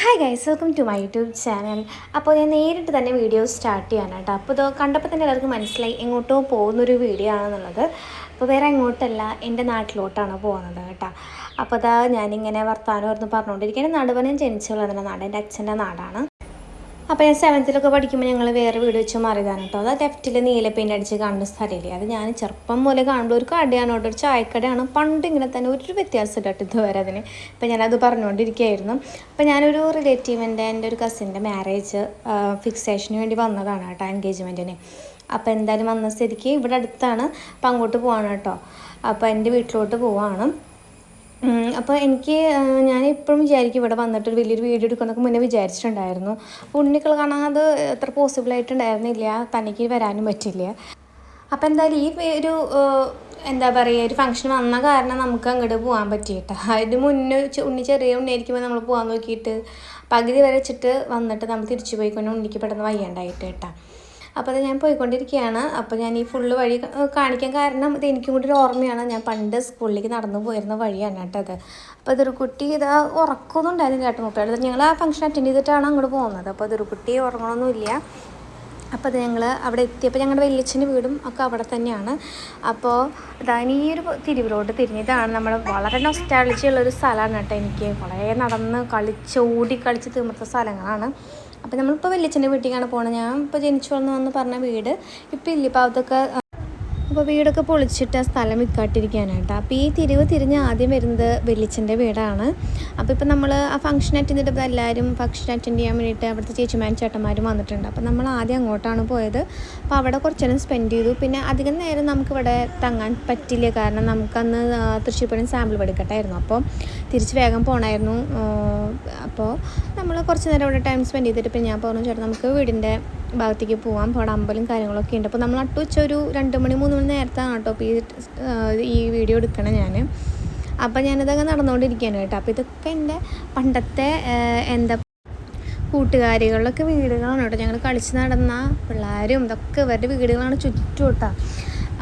Hi guys, welcome to my YouTube channel. അപ്പോൾ ഞാൻ നേരിട്ട് തന്നെ വീഡിയോ സ്റ്റാർട്ട് ചെയ്യാണ് കേട്ടോ. അപ്പോൾ ഇത് കണ്ടപ്പോൾ തന്നെ എല്ലാവർക്കും മനസ്സിലായി എങ്ങോട്ടോ പോകുന്നൊരു വീഡിയോ ആണെന്നുള്ളത്. അപ്പോൾ വേറെ എങ്ങോട്ടല്ല, എൻ്റെ നാട്ടിലോട്ടാണ് പോകുന്നത് കേട്ടോ. അപ്പോൾ അതാ ഞാനിങ്ങനെ വർത്താനം പറഞ്ഞുകൊണ്ടിരിക്കുകയാണ്. നടുവനം ജനിച്ചു വളർന്ന നാട് എൻ്റെ അച്ഛൻ്റെ നാടാണ്. അപ്പോൾ ഞാൻ 7th പഠിക്കുമ്പോൾ ഞങ്ങൾ വേറെ വീട് വെച്ച് മാറിയതാണ് കേട്ടോ. അത് ലെഫ്റ്റിൽ നീല പെയിൻ്റ് അടിച്ച് കാണുന്ന സ്ഥലമില്ലേ, അത് ഞാൻ ചെറുപ്പം പോലെ കാണുമ്പോൾ ഒരു കടയാണ് കേട്ടോ, ഒരു ചായക്കടയാണ്. പണ്ട് ഇങ്ങനെ തന്നെ ഒരു വ്യത്യാസം കേട്ടോ ഇതുവരെ അതിന്. അപ്പോൾ ഞാനത് പറഞ്ഞുകൊണ്ടിരിക്കുകയായിരുന്നു. അപ്പോൾ ഞാനൊരു റിലേറ്റീവിൻ്റെ എൻ്റെ ഒരു കസിൻ്റെ മാരേജ് ഫിക്സേഷന് വേണ്ടി വന്നതാണ് കേട്ടോ, എൻഗേജ്മെൻറ്റിന്. അപ്പോൾ എന്തായാലും വന്ന സ്ഥിതിക്ക് ഇവിടെ അടുത്താണ്, അപ്പോൾ അങ്ങോട്ട് പോവാണ് കേട്ടോ. അപ്പോൾ എൻ്റെ വീട്ടിലോട്ട് പോവാണ്. അപ്പോൾ ഞാൻ ഇപ്പോഴും വിചാരിക്കും ഇവിടെ വന്നിട്ടൊരു വലിയൊരു വീഡിയോ എടുക്കുന്നതൊക്കെ മുന്നേ വിചാരിച്ചിട്ടുണ്ടായിരുന്നു. ഉണ്ണിക്കൾ കാണാൻ അത് അത്ര പോസിബിളായിട്ടുണ്ടായിരുന്നില്ല, തനിക്ക് വരാനും പറ്റില്ല. അപ്പോൾ എന്തായാലും ഈ ഒരു എന്താ പറയുക, ഒരു ഫംഗ്ഷൻ വന്ന കാരണം നമുക്ക് അങ്ങോട്ട് പോകാൻ പറ്റിയിട്ടാ. അതിന് മുന്നേ ഉണ്ണി ചെറിയ ഉണ്ണിയായിരിക്കുമ്പോൾ നമ്മൾ പോകാൻ നോക്കിയിട്ട് പകുതി വരെ വെച്ചിട്ട് വന്നിട്ട് നമ്മൾ തിരിച്ചു പോയിക്കൊണ്ട് ഉണ്ണിക്ക് പെട്ടെന്ന് വയ്യാണ്ടായിട്ട് കേട്ടോ. അപ്പോൾ അത് ഞാൻ പോയിക്കൊണ്ടിരിക്കുകയാണ്. അപ്പോൾ ഞാൻ ഈ ഫുള്ള് വഴി കാണിക്കാൻ കാരണം ഇത് എനിക്കും കൂടി ഒരു ഓർമ്മയാണ്. ഞാൻ പണ്ട് സ്കൂളിലേക്ക് നടന്നു പോയിരുന്ന വഴിയാണ് കേട്ടോ അത്. അപ്പോൾ ഇതൊരു കുട്ടി ഇത് ഉറക്കമൊന്നും ഉണ്ടായിരുന്നില്ല കേട്ടോ. മുപ്പത് ഞങ്ങൾ ആ ഫംഗ്ഷൻ അറ്റൻഡ് ചെയ്തിട്ടാണ് അങ്ങോട്ട് പോകുന്നത്. അപ്പോൾ ഇതൊരു കുട്ടി ഉറങ്ങണമൊന്നുമില്ല. അപ്പോൾ അത് ഞങ്ങൾ അവിടെ എത്തിയപ്പോൾ ഞങ്ങളുടെ വലിയച്ഛൻ്റെ വീടും ഒക്കെ അവിടെ തന്നെയാണ്. അപ്പോൾ അതാണ് ഈ ഒരു തിരിവിലോട്ട് തിരിഞ്ഞിട്ടാണ് നമ്മൾ വളരെ നൊസ്റ്റാൾജിയുള്ളൊരു സ്ഥലമാണ് കേട്ടോ. എനിക്ക് വളരെ നടന്ന് ഓടി കളിച്ച് തീർത്ത സ്ഥലങ്ങളാണ്. അപ്പോൾ നമ്മളിപ്പോൾ വലിയച്ഛൻ്റെ വീട്ടിലേക്കാണ് പോകുന്നത്. ഞാൻ ഇപ്പോൾ ജനിച്ചു വന്ന് പറഞ്ഞ വീട് ഇപ്പോൾ ഇല്ല, ഇപ്പോൾ അതൊക്കെ അപ്പോൾ വീടൊക്കെ പൊളിച്ചിട്ട് ആ സ്ഥലം വിൽക്കാട്ടിരിക്കാനായിട്ട്. അപ്പോൾ ഈ തിരിഞ്ഞ് ആദ്യം വരുന്നത് വലിയച്ഛൻ്റെ വീടാണ്. അപ്പോൾ ഇപ്പോൾ നമ്മൾ ആ ഫംഗ്ഷൻ അറ്റൻഡ് ചെയ്തപ്പോൾ എല്ലാവരും ഫംഗ്ഷൻ അറ്റൻഡ് ചെയ്യാൻ വേണ്ടിയിട്ട് അവിടുത്തെ ചേച്ചിമാരും ചേട്ടന്മാരും വന്നിട്ടുണ്ട്. അപ്പോൾ നമ്മൾ ആദ്യം അങ്ങോട്ടാണ് പോയത്. അപ്പോൾ അവിടെ കുറച്ച് നേരം സ്പെൻഡ് ചെയ്തു. പിന്നെ അധികം നേരം നമുക്കിവിടെ തങ്ങാൻ പറ്റില്ല, കാരണം നമുക്കന്ന് തൃശ്ശൂർ പൂരം സാമ്പിൾ പഠിക്കട്ടായിരുന്നു. അപ്പോൾ തിരിച്ച് വേഗം പോകണമായിരുന്നു. അപ്പോൾ നമ്മൾ കുറച്ച് നേരം ഇവിടെ ടൈം സ്പെൻഡ് ചെയ്തിട്ട് പിന്നെ ഞാൻ പറഞ്ഞു, ചേട്ടാ നമുക്ക് വീടിൻ്റെ ഭാഗത്തേക്ക് പോകാം, അവിടെ അമ്പലം കാര്യങ്ങളൊക്കെ ഉണ്ട്. അപ്പോൾ നമ്മൾ നട്ടുവെച്ച ഒരു 2 മണി 3 മണി നേരത്താണ് കേട്ടോ ഇപ്പോൾ ഈ വീഡിയോ എടുക്കണം ഞാൻ. അപ്പോൾ ഞാനിതൊക്കെ നടന്നുകൊണ്ടിരിക്കുകയാണ് കേട്ടോ. അപ്പോൾ ഇതൊക്കെ എൻ്റെ പണ്ടത്തെ എന്താ കൂട്ടുകാരികളിലൊക്കെ വീടുകളാണ് കേട്ടോ. ഞങ്ങൾ കളിച്ച് നടന്ന പിള്ളേരും ഇതൊക്കെ ഇവരുടെ വീടുകളാണ് ചുറ്റും കേട്ടോ.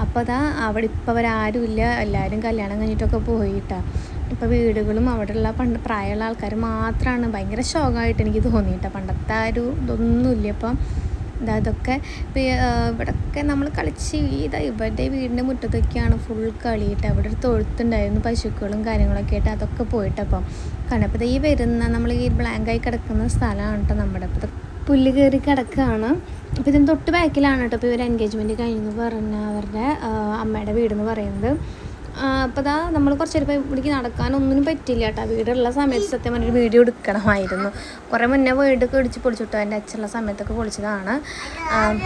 അപ്പോൾ അതാ അവിടെ ഇപ്പോൾ അവരാരുമില്ല, എല്ലാവരും കല്യാണം കഴിഞ്ഞിട്ടൊക്കെ പോയിട്ടാണ്. ഇപ്പോൾ വീടുകളും അവിടെയുള്ള പ്രായമുള്ള ആൾക്കാർ മാത്രമാണ്. ഭയങ്കര ശോകമായിട്ട് എനിക്ക് തോന്നിയിട്ടാണ്. പണ്ടത്തെ ഇതൊന്നുമില്ല. അപ്പം അതൊക്കെ ഇവിടെയൊക്കെ നമ്മൾ കളിച്ച് ഇവരുടെ വീടിൻ്റെ മുറ്റത്തൊക്കെയാണ് ഫുൾ കളിയിട്ട്. അവിടെ ഒരു തൊഴുത്തുണ്ടായിരുന്നു, പശുക്കളും കാര്യങ്ങളൊക്കെ ആയിട്ട് അതൊക്കെ പോയിട്ടപ്പം കണ്ടപ്പോൾ ഈ വരുന്ന നമ്മൾ ഈ ബ്ലാങ്കായി കിടക്കുന്ന സ്ഥലമാണ് കേട്ടോ നമ്മുടെ. അപ്പോൾ പുല്ല് കയറി കിടക്കുകയാണ്. അപ്പോൾ ഇതിന് തൊട്ട് ബാക്കിലാണ് കേട്ടോ ഇപ്പോൾ ഇവർ എൻഗേജ്മെൻറ്റ് കഴിഞ്ഞെന്ന് പറഞ്ഞ അവരുടെ അമ്മയുടെ വീടെന്ന് പറയുന്നത്. അപ്പോൾ അതാ നമ്മൾ കുറച്ച് നേരം ഇവിടേക്ക് നടക്കാനൊന്നിനും പറ്റില്ല കേട്ടോ. വീടുള്ള സമയത്ത് സത്യം പറഞ്ഞൊരു വീഡിയോ എടുക്കണമായിരുന്നു. കുറേ മുന്നേ വീടൊക്കെ ഇടിച്ച് പൊളിച്ചിട്ടോ, എൻ്റെ അച്ഛനുള്ള സമയത്തൊക്കെ പൊളിച്ചതാണ്.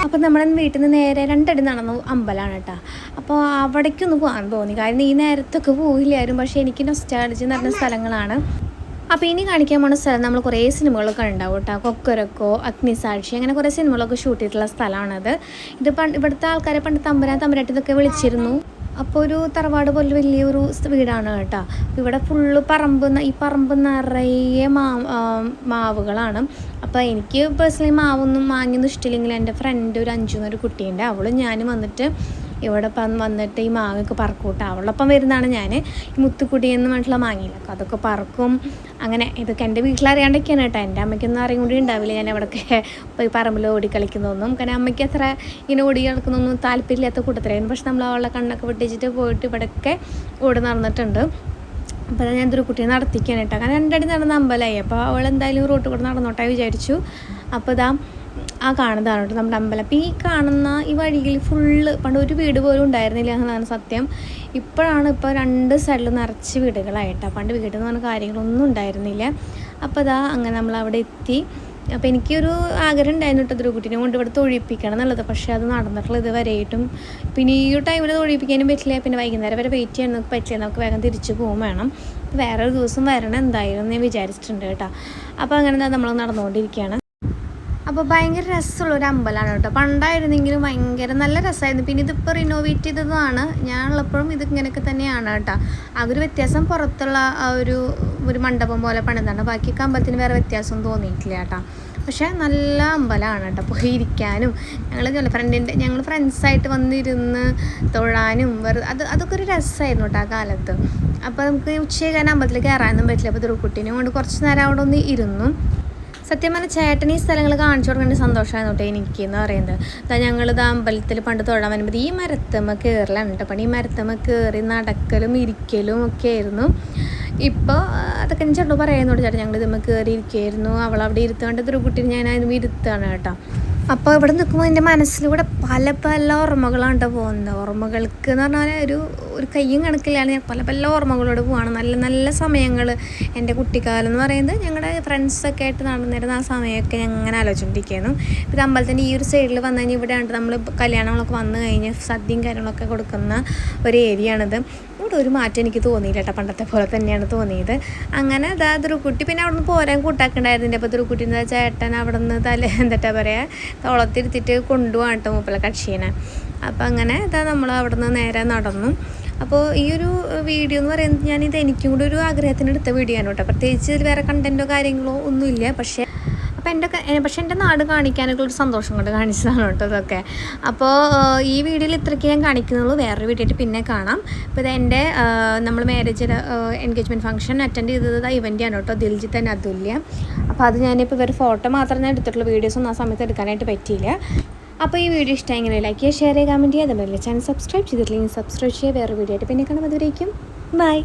അപ്പോൾ നമ്മുടെ വീട്ടിൽ നിന്ന് നേരെ 2 അടി നടന്നു അമ്പലമാണ് കേട്ടോ. അപ്പോൾ അവിടേക്കൊന്ന് പോകാൻ തോന്നി, കാരണം ഈ നേരത്തൊക്കെ പോയില്ലായിരുന്നു. പക്ഷേ എനിക്ക് നൊസ്റ്റാൾജി എന്ന് പറഞ്ഞ സ്ഥലങ്ങളാണ്. അപ്പോൾ ഇനി കാണിക്കാൻ പോകുന്ന സ്ഥലം നമ്മൾ കുറേ സിനിമകളൊക്കെ ഉണ്ടാവും കേട്ടോ. കൊക്കരക്കോ, അഗ്നിസാക്ഷി, അങ്ങനെ കുറേ സിനിമകളൊക്കെ ഷൂട്ട് ചെയ്തിട്ടുള്ള സ്ഥലമാണത്. ഇത് ഇവിടുത്തെ ആൾക്കാരെ പണ്ട് തമ്പുരാട്ടി ഇതൊക്കെ വിളിച്ചിരുന്നു. അപ്പോൾ ഒരു തറവാട് പോലെ വലിയൊരു വീടാണ് കേട്ടോ. ഇവിടെ ഫുള്ള് ഈ പറമ്പ് നിറയെ മാവുകളാണ്. അപ്പോൾ എനിക്ക് പേഴ്സണലി മാവൊന്നും വാങ്ങിയൊന്നും ഇഷ്ടമില്ലെങ്കിൽ എൻ്റെ ഫ്രണ്ട് ഒരു 5 എന്നൊരു കുട്ടിയുണ്ട്, അവളും ഞാനും വന്നിട്ട് ഇവിടെ വന്നിട്ട് ഈ മാങ്ങയൊക്കെ പറക്കൂട്ടോ. അവളൊപ്പം വരുന്നതാണ് ഞാൻ. ഈ മുത്തുക്കുടിയെന്ന് പറഞ്ഞിട്ടുള്ള മാങ്ങയില്ല, അതൊക്കെ പറക്കും. അങ്ങനെ ഇതൊക്കെ എൻ്റെ വീട്ടിലറിയാണ്ടൊക്കെയാണ് കേട്ടോ. എൻ്റെ അമ്മയ്ക്കൊന്നും അറിയും കൂടി ഉണ്ടാവില്ല ഞാൻ എവിടെയൊക്കെ പോയി പറമ്പിൽ ഓടിക്കളിക്കുന്നതൊന്നും. കാരണം അമ്മയ്ക്ക് അത്ര ഇങ്ങനെ ഓടി കളിക്കുന്നൊന്നും താല്പര്യമില്ലാത്ത കൂട്ടത്തിലായിരുന്നു. പക്ഷെ നമ്മൾ അവളെ കണ്ണൊക്കെ വെട്ടിച്ചിട്ട് പോയിട്ട് ഇവിടെയൊക്കെ ഓടി നടന്നിട്ടുണ്ട്. അപ്പോൾ ഞാൻ ഇതൊരു കുട്ടിയെ നടത്തിക്കുകയാണ് കേട്ടോ. കാരണം 2 അടി നടന്ന അമ്പലമായി. അപ്പോൾ അവൾ എന്തായാലും റോട്ടിൽ കൂടെ നടന്നോട്ടെ വിചാരിച്ചു. അപ്പോൾ ഇതാ ആ കാണുന്നതാണ് കേട്ടോ നമ്മുടെ അമ്പലം. അപ്പോൾ ഈ കാണുന്ന ഈ വഴിയിൽ ഫുള്ള് പണ്ട് ഒരു വീട് പോലും ഉണ്ടായിരുന്നില്ല എന്നതാണ് സത്യം. ഇപ്പോഴാണ് ഇപ്പോൾ 2 സൈഡിൽ നിറച്ച് വീടുകളായിട്ടാണ്. പണ്ട് വീടെന്ന് പറഞ്ഞ കാര്യങ്ങളൊന്നും ഉണ്ടായിരുന്നില്ല. അപ്പോൾ അതാ അങ്ങനെ നമ്മൾ അവിടെ എത്തി. അപ്പോൾ എനിക്കൊരു ആഗ്രഹം ഉണ്ടായിരുന്നു കേട്ടോ, ഒരു കുട്ടീനെ കൊണ്ട് ഇവിടെ തൊഴിപ്പിക്കണം എന്നുള്ളത്. പക്ഷേ അത് നടന്നിട്ടുള്ള ഇതുവരെയായിട്ടും. പിന്നെ ഈ ഒരു ടൈമിൽ തൊഴിപ്പിക്കാനും പറ്റില്ല, പിന്നെ വൈകുന്നേരം വരെ വെയിറ്റ് ചെയ്യാൻ നമുക്ക് പറ്റില്ല, നമുക്ക് വേഗം തിരിച്ചു പോകും വേണം. വേറൊരു ദിവസം വരണം എന്തായാലും ഞാൻ വിചാരിച്ചിട്ടുണ്ട് കേട്ടോ. അപ്പോൾ അങ്ങനെ നമ്മൾ നടന്നുകൊണ്ടിരിക്കുകയാണ്. അപ്പോൾ ഭയങ്കര രസമുള്ളൊരു അമ്പലമാണ് കേട്ടോ. പണ്ടായിരുന്നെങ്കിലും ഭയങ്കര നല്ല രസമായിരുന്നു. പിന്നെ ഇതിപ്പോൾ റിനോവേറ്റ് ചെയ്തതാണ്. ഞാനുള്ളപ്പോഴും ഇതിങ്ങനെയൊക്കെ തന്നെയാണ് കേട്ടോ. ആ ഒരു വ്യത്യാസം പുറത്തുള്ള ആ ഒരു മണ്ഡപം പോലെ പണിതാണ്. ബാക്കിയൊക്കെ അമ്പലത്തിന് വേറെ വ്യത്യാസം തോന്നിയിട്ടില്ല കേട്ടോ. പക്ഷേ നല്ല അമ്പലമാണ് കേട്ടോ. പോയി ഇരിക്കാനും ഞങ്ങൾ ഫ്രണ്ട്സായിട്ട് വന്നിരുന്ന് തൊഴാനും അതൊക്കെ ഒരു രസമായിരുന്നു കേട്ടോ ആ കാലത്ത്. അപ്പോൾ നമുക്ക് ഉച്ചയ്ക്ക് അമ്പലത്തിൽ കയറാനൊന്നും പറ്റില്ല. അപ്പോൾ കുട്ടീനെ കൊണ്ട് കുറച്ച് നേരം അവിടെ ഒന്ന് ഇരുന്നു. സത്യം പറഞ്ഞാൽ ചേട്ടൻ ഈ സ്ഥലങ്ങൾ കാണിച്ചു കൊടുക്കേണ്ട സന്തോഷമായിരുന്നു കേട്ടോ എനിക്ക് എന്ന് പറയുന്നത്. ഞങ്ങളിത് അമ്പലത്തിൽ പണ്ട് തൊഴാൻ വരുമ്പോൾ ഈ മരത്തമ്മ കയറലാണ് കേട്ടോ പണി. ഈ മരത്തമ്മ കയറി നടക്കലും ഇരിക്കലും ഒക്കെ ആയിരുന്നു. ഇപ്പോൾ അതൊക്കെ ചേട്ടൻ പറയുന്നുണ്ട്, ചേട്ടാ ഞങ്ങൾ ഇതുമ്മ കയറി ഇരിക്കുകയായിരുന്നു, അവളവിടെ ഇരുത്താണ്ട് ഇതൊരു കുട്ടീനെ ഞാൻ അതിന് ഇരുത്താണ് കേട്ടോ. അപ്പോൾ ഇവിടെ നിൽക്കുമ്പോൾ എൻ്റെ മനസ്സിലൂടെ പല പല ഓർമ്മകളാണ് കേട്ടോ പോകുന്നത്. ഓർമ്മകൾക്ക് എന്ന് പറഞ്ഞാൽ ഒരു കയ്യും കണക്കിലാണ് ഞാൻ പല പല ഓർമ്മകളോട് പോവാണ്. നല്ല നല്ല സമയങ്ങൾ എൻ്റെ കുട്ടിക്കാലം എന്ന് പറയുന്നത് ഞങ്ങളുടെ ഫ്രണ്ട്സൊക്കെ ആയിട്ട് നടന്നിരുന്ന ആ സമയമൊക്കെ ഞാൻ അങ്ങനെ ആലോചിച്ചുകൊണ്ടിരിക്കുകയായിരുന്നു. ഇത് അമ്പലത്തിൻ്റെ ഈ ഒരു സൈഡിൽ വന്നു കഴിഞ്ഞാൽ ഇവിടെയാണ് നമ്മൾ കല്യാണങ്ങളൊക്കെ വന്നു കഴിഞ്ഞ് സദ്യയും കാര്യങ്ങളൊക്കെ കൊടുക്കുന്ന ഒരു ഏരിയയാണിത്. ഇവിടെ ഒരു മാറ്റം എനിക്ക് തോന്നിയില്ല കേട്ടോ, പണ്ടത്തെ പോലെ തന്നെയാണ് തോന്നിയത്. അങ്ങനെ അതൊരു കുട്ടി പിന്നെ അവിടെ നിന്ന് പോരാൻ കൂട്ടാക്കുണ്ടായിരുന്നു. അപ്പോൾ ഒരു കുട്ടി എന്താ ചേട്ടൻ അവിടെ നിന്ന് എന്താ പറയുക തോളത്തിരുത്തിട്ട് കൊണ്ടുപോകാൻ കേട്ടോ മൂപ്പല കക്ഷിനെ. അപ്പോൾ അങ്ങനെ നമ്മൾ അവിടെ നിന്ന് നേരെ നടന്നു. അപ്പോൾ ഈ ഒരു വീഡിയോ എന്ന് പറയുന്നത് എനിക്കും കൂടി ഒരു ആഗ്രഹത്തിന് എടുത്ത വീഡിയോ ആണ് കേട്ടോ. പ്രത്യേകിച്ച് ഇതിൽ വേറെ കണ്ടൻറ്റോ കാര്യങ്ങളോ ഒന്നുമില്ല. പക്ഷേ എൻ്റെ നാട് കാണിക്കാനൊക്കെ ഒരു സന്തോഷം കൊണ്ട് കാണിച്ചതാണ് കേട്ടോ ഇതൊക്കെ. അപ്പോൾ ഈ വീഡിയോയിൽ ഇത്രയ്ക്ക് ഞാൻ കാണിക്കുന്നുള്ളൂ. വേറൊരു വീഡിയോ ആയിട്ട് പിന്നെ കാണാം. ഇപ്പോൾ ഇത് എൻ്റെ നമ്മൾ മാരേജ് എൻഗേജ്മെൻറ്റ് ഫംഗ്ഷൻ അറ്റൻഡ് ചെയ്തത് ഇവൻ്റെയാണ് കേട്ടോ, ദിൽജിത്ത് ആൻഡ് അതുല്യ. അപ്പോൾ അത് ഞാനിപ്പോൾ ഇവർ ഫോട്ടോ മാത്രം ഞാൻ എടുത്തിട്ടുള്ള വീഡിയോസൊന്നും ആ സമയത്ത് എടുക്കാനായിട്ട് പറ്റിയില്ല. അപ്പോൾ ഈ വീഡിയോ ഇഷ്ടമെങ്കിൽ ലൈക്ക് ചെയ്യുക, ഷെയർ ചെയ്യുക, കമൻറ്റ് ചെയ്യുക. അതുപോലെ ചാനൽ സബ്സ്ക്രൈബ് ചെയ്തിട്ടില്ലെങ്കിൽ സബ്സ്ക്രൈബ് ചെയ്യുക. വേറെ വീഡിയോ ആയിട്ട് പിന്നെ കാണാം. അതുവരേക്കും ബൈ.